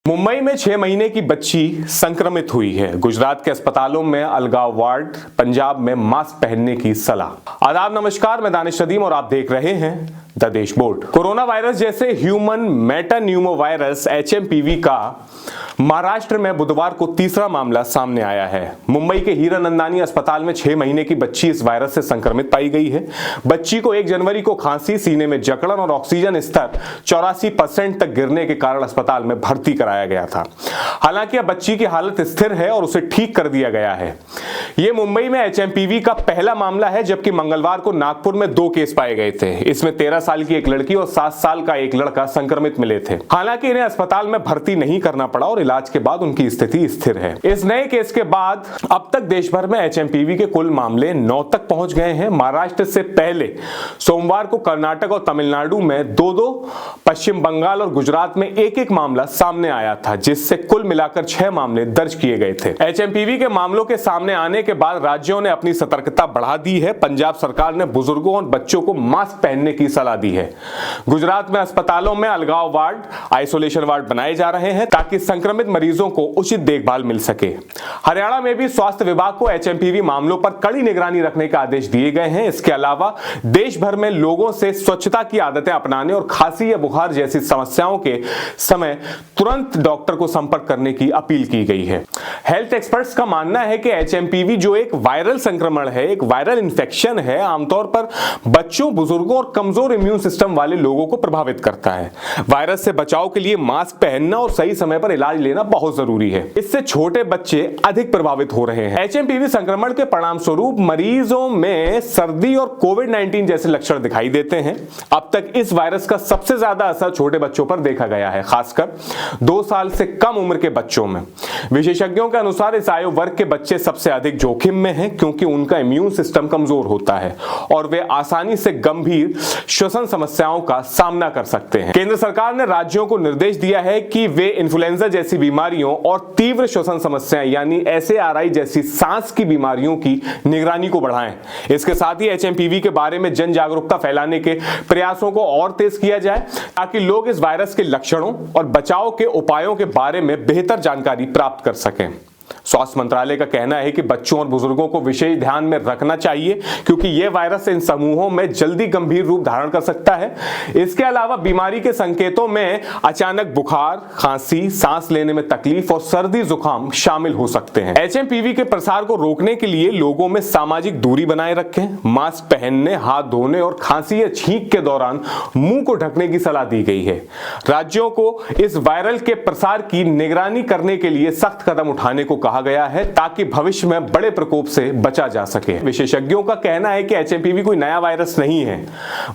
मुंबई में 6 महीने की बच्ची संक्रमित हुई है। गुजरात के अस्पतालों में अलगाव वार्ड, पंजाब में मास्क पहनने की सलाह। आदाब नमस्कार, मैं दानिश नदीम और आप देख रहे हैं द देश बोर्ड। कोरोना वायरस जैसे ह्यूमन मेटान्यूमोवायरस HMPV का महाराष्ट्र में बुधवार को तीसरा मामला सामने आया है। मुंबई के हीरानंदानी अस्पताल में 6 महीने की बच्ची इस वायरस से संक्रमित पाई गई है। बच्ची को 1 जनवरी को खांसी, सीने में जकड़न और ऑक्सीजन स्तर 84% तक गिरने के कारण अस्पताल में भर्ती कराया गया था। हालांकि अब बच्ची की हालत स्थिर है और उसे ठीक कर दिया गया है। यह मुंबई में HMPV का पहला मामला है, जबकि मंगलवार को नागपुर में 2 केस पाए गए थे। इसमें 13 साल की एक लड़की और 7 साल का एक लड़का संक्रमित मिले थे। हालांकि इन्हें अस्पताल में भर्ती नहीं करना पड़ा और इलाज के बाद उनकी स्थिति स्थिर है। इस नए केस के बाद अब तक देश भर में HMPV के कुल मामले 9 तक पहुंच गए हैं। महाराष्ट्र से पहले सोमवार को कर्नाटक और तमिलनाडु में 2-2, पश्चिम बंगाल और गुजरात में 1-1 मामला सामने आया था, जिससे कुल मिलाकर 6 मामले दर्ज किए गए थे। HMPV के मामलों के सामने आने के बाद राज्यों ने अपनी सतर्कता बढ़ा दी है। पंजाब सरकार ने बुजुर्गों और बच्चों को मास्क पहनने की सलाह दी है। गुजरात में अस्पतालों में अलगाव वार्ड, आइसोलेशन वार्ड बनाए जा रहे हैं ताकि संक्रमित मरीजों को उचित देखभाल मिल सके। हरियाणा में भी स्वास्थ्य विभाग को HMPV मामलों पर कड़ी निगरानी रखने के आदेश दिए गए हैं। इसके अलावा देश भर में लोगों से स्वच्छता की आदतें अपनाने और खांसी या बुखार जैसी समस्याओं के समय तुरंत डॉक्टर को संपर्क करने की अपील की गई है। हेल्थ एक्सपर्ट्स का मानना है कि HMPV जो एक वायरल संक्रमण है, एक वायरल इंफेक्शन है, आमतौर पर बच्चों, बुजुर्गों और कमजोर इम्यून सिस्टम वाले लोगों को प्रभावित करता है। वायरस से बचाव के लिए मास्क पहनना और सही समय पर इलाज लेना बहुत जरूरी है। इससे छोटे बच्चे अधिक प्रभावित हो रहे हैं। HMPV संक्रमण के परिणाम स्वरूप मरीजों में सर्दी और कोविड-19 जैसे लक्षण दिखाई देते हैं। अब तक इस वायरस का सबसे ज्यादा असर छोटे बच्चों पर देखा गया है, खासकर 2 साल से कम उम्र के बच्चों में। विशेषज्ञों के अनुसार इस आयु वर्ग के बच्चे सबसे अधिक जोखिम में हैं, क्योंकि उनका इम्यून सिस्टम कमजोर होता है और वे आसानी से गंभीर श्वसन समस्याओं का सामना कर सकते हैं। केंद्र सरकार ने राज्यों को निर्देश दिया है कि वे इन्फ्लुएंजा जैसी बीमारियों और तीव्र श्वसन समस्याएं यानी SARI जैसी सांस की बीमारियों की निगरानी को बढ़ाएं। इसके साथ ही HMPV के बारे में जन जागरूकता फैलाने के प्रयासों को और तेज किया जाए, ताकि लोग इस वायरस के लक्षणों और बचाव के उपायों के बारे में बेहतर जानकारी प्राप्त कर सकें। स्वास्थ्य मंत्रालय का कहना है कि बच्चों और बुजुर्गों को विशेष ध्यान में रखना चाहिए, क्योंकि यह वायरस इन समूहों में जल्दी गंभीर रूप धारण कर सकता है। इसके अलावा बीमारी के संकेतों में अचानक बुखार, खांसी, सांस लेने में तकलीफ और सर्दी जुकाम शामिल हो सकते हैं। HMPV के प्रसार को रोकने के लिए लोगों में सामाजिक दूरी बनाए रखें, मास्क पहनने, हाथ धोने और खांसी या छींक के दौरान मुंह को ढकने की सलाह दी गई है। राज्यों को इस वायरल के प्रसार की निगरानी करने के लिए सख्त कदम उठाने को कहा गया है, ताकि भविष्य में बड़े प्रकोप से बचा जा सके। विशेषज्ञों का कहना है कि HMPV कोई नया वायरस नहीं है,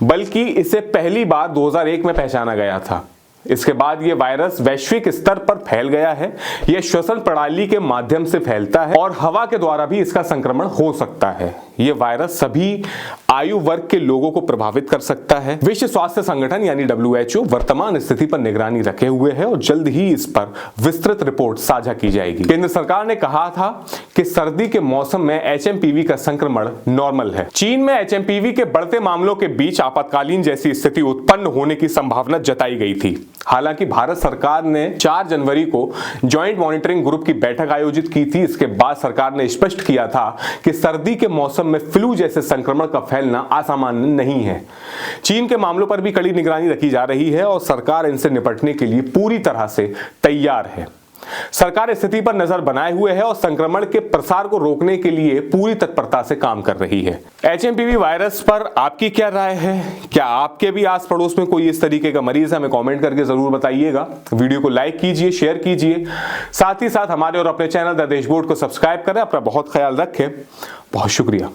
बल्कि इसे पहली बार 2001 में पहचाना गया था। इसके बाद यह वायरस वैश्विक स्तर पर फैल गया है। यह श्वसन प्रणाली के माध्यम से फैलता है और हवा के द्वारा भी इसका संक्रमण हो सकता है। यह वायरस सभी आयु वर्ग के लोगों को प्रभावित कर सकता है। विश्व स्वास्थ्य संगठन यानी WHO वर्तमान स्थिति पर निगरानी रखे हुए है और जल्द ही इस पर विस्तृत रिपोर्ट साझा की जाएगी। केंद्र सरकार ने कहा था कि सर्दी के मौसम में HMPV का संक्रमण नॉर्मल है। चीन में HMPV के बढ़ते मामलों के बीच आपातकालीन जैसी स्थिति उत्पन्न होने की संभावना जताई गई थी। हालांकि भारत सरकार ने 4 जनवरी को ज्वाइंट मॉनिटरिंग ग्रुप की बैठक आयोजित की थी। इसके बाद सरकार ने स्पष्ट किया था कि सर्दी के मौसम में फ्लू जैसे संक्रमण का फैलना असामान्य नहीं है। चीन के मामलों पर भी कड़ी निगरानी रखी जा रही है और सरकार इनसे निपटने के लिए पूरी तरह से तैयार है। सरकार स्थिति पर नजर बनाए हुए है और संक्रमण के प्रसार को रोकने के लिए पूरी तत्परता से काम कर रही है। HMPV वायरस पर आपकी क्या राय है? क्या आपके भी आस पड़ोस में कोई इस तरीके का मरीज है? हमें कमेंट करके जरूर बताइएगा। वीडियो को लाइक कीजिए, शेयर कीजिए, साथ ही साथ हमारे और अपने चैनल द देश बोर्ड को सब्सक्राइब करें। अपना बहुत ख्याल रखें। बहुत शुक्रिया।